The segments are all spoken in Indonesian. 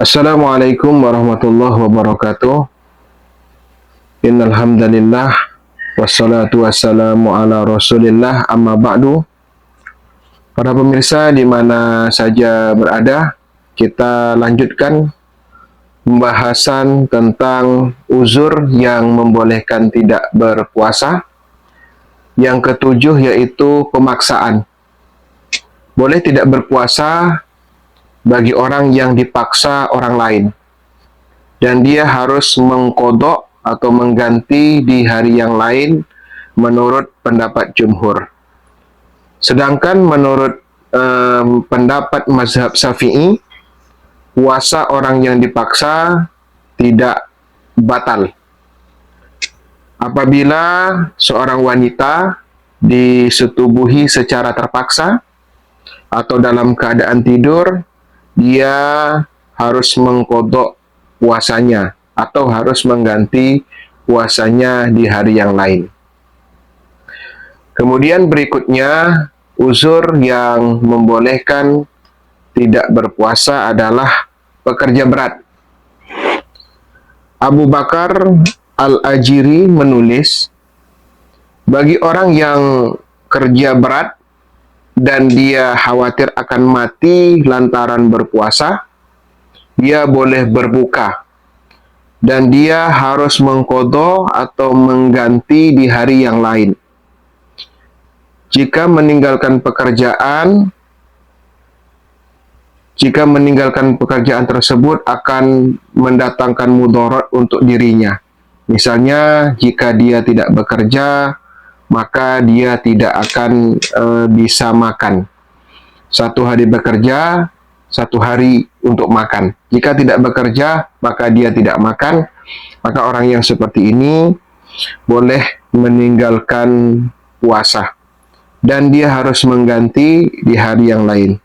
Assalamualaikum warahmatullahi wabarakatuh. Innal hamdalillah wassalatu wassalamu ala Rasulillah amma ba'du. Para pemirsa di mana saja berada, kita lanjutkan pembahasan tentang uzur yang membolehkan tidak berpuasa. Yang ketujuh yaitu pemaksaan. Boleh tidak berpuasa bagi orang yang dipaksa orang lain, dan dia harus mengkodok atau mengganti di hari yang lain menurut pendapat jumhur. Sedangkan menurut pendapat mazhab Syafi'i, puasa orang yang dipaksa tidak batal. Apabila seorang wanita disetubuhi secara terpaksa atau dalam keadaan tidur, dia harus mengkodok puasanya atau harus mengganti puasanya di hari yang lain. Kemudian berikutnya, uzur yang membolehkan tidak berpuasa adalah pekerja berat. Abu Bakar Al-Ajiri menulis, bagi orang yang kerja berat dan dia khawatir akan mati lantaran berpuasa, dia boleh berbuka dan dia harus mengqadha atau mengganti di hari yang lain. Jika meninggalkan pekerjaan tersebut akan mendatangkan mudarat untuk dirinya. Misalnya, jika dia tidak bekerja, maka dia tidak akan bisa makan. Satu hari bekerja, satu hari untuk makan. Jika tidak bekerja, maka dia tidak makan. Maka orang yang seperti ini boleh meninggalkan puasa, dan dia harus mengganti di hari yang lain.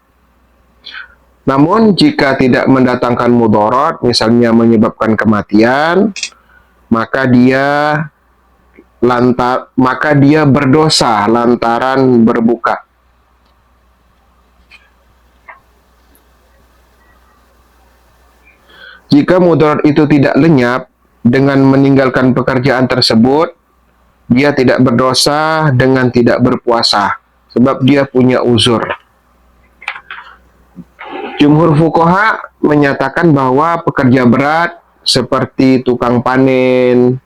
Namun jika tidak mendatangkan mudarat, misalnya menyebabkan kematian, maka dia berdosa lantaran berbuka. Jika mudarat itu tidak lenyap dengan meninggalkan pekerjaan tersebut, dia tidak berdosa dengan tidak berpuasa, sebab dia punya uzur. Jumhur fuqaha menyatakan bahwa pekerja berat seperti tukang panen,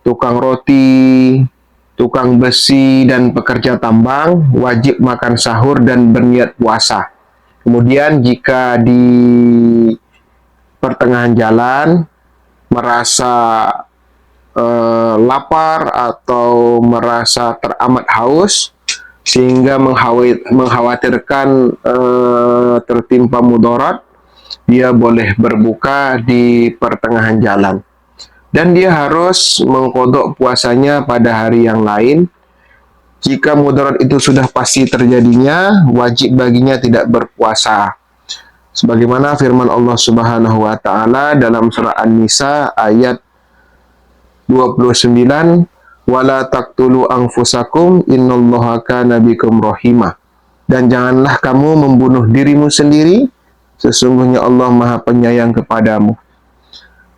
tukang roti, tukang besi, dan pekerja tambang wajib makan sahur dan berniat puasa. Kemudian jika di pertengahan jalan merasa lapar atau merasa teramat haus sehingga mengkhawatirkan tertimpa mudarat, dia boleh berbuka di pertengahan jalan. Dan dia harus mengqadha puasanya pada hari yang lain. Jika mudarat itu sudah pasti terjadinya, wajib baginya tidak berpuasa. Sebagaimana firman Allah Subhanahu wa taala dalam surah An-Nisa ayat 29, wala taqtulu anfusakum innallaha kana bikum rahimah. Dan janganlah kamu membunuh dirimu sendiri, sesungguhnya Allah Maha Penyayang kepadamu.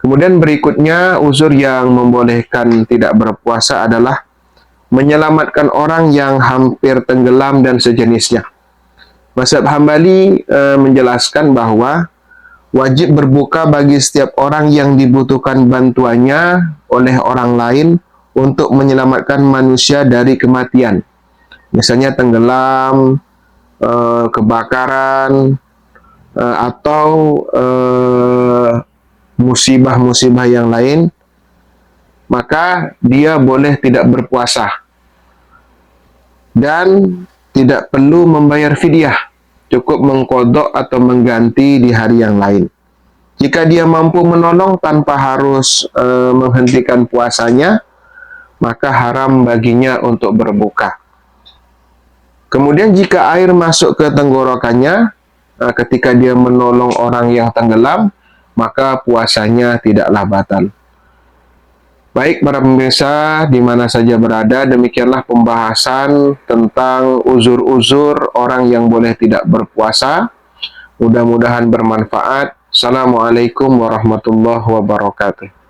Kemudian berikutnya, uzur yang membolehkan tidak berpuasa adalah menyelamatkan orang yang hampir tenggelam dan sejenisnya. Mazhab Hambali menjelaskan bahwa wajib berbuka bagi setiap orang yang dibutuhkan bantuannya oleh orang lain untuk menyelamatkan manusia dari kematian. Misalnya tenggelam, kebakaran, atau musibah-musibah yang lain, maka dia boleh tidak berpuasa dan tidak perlu membayar fidyah, cukup mengqadha atau mengganti di hari yang lain. Jika dia mampu menolong tanpa harus menghentikan puasanya, maka haram baginya untuk berbuka. Kemudian jika air masuk ke tenggorokannya ketika dia menolong orang yang tenggelam, maka puasanya tidaklah batal. Baik para pemirsa di mana saja berada, demikianlah pembahasan tentang uzur-uzur orang yang boleh tidak berpuasa. Mudah-mudahan bermanfaat. Assalamualaikum warahmatullahi wabarakatuh.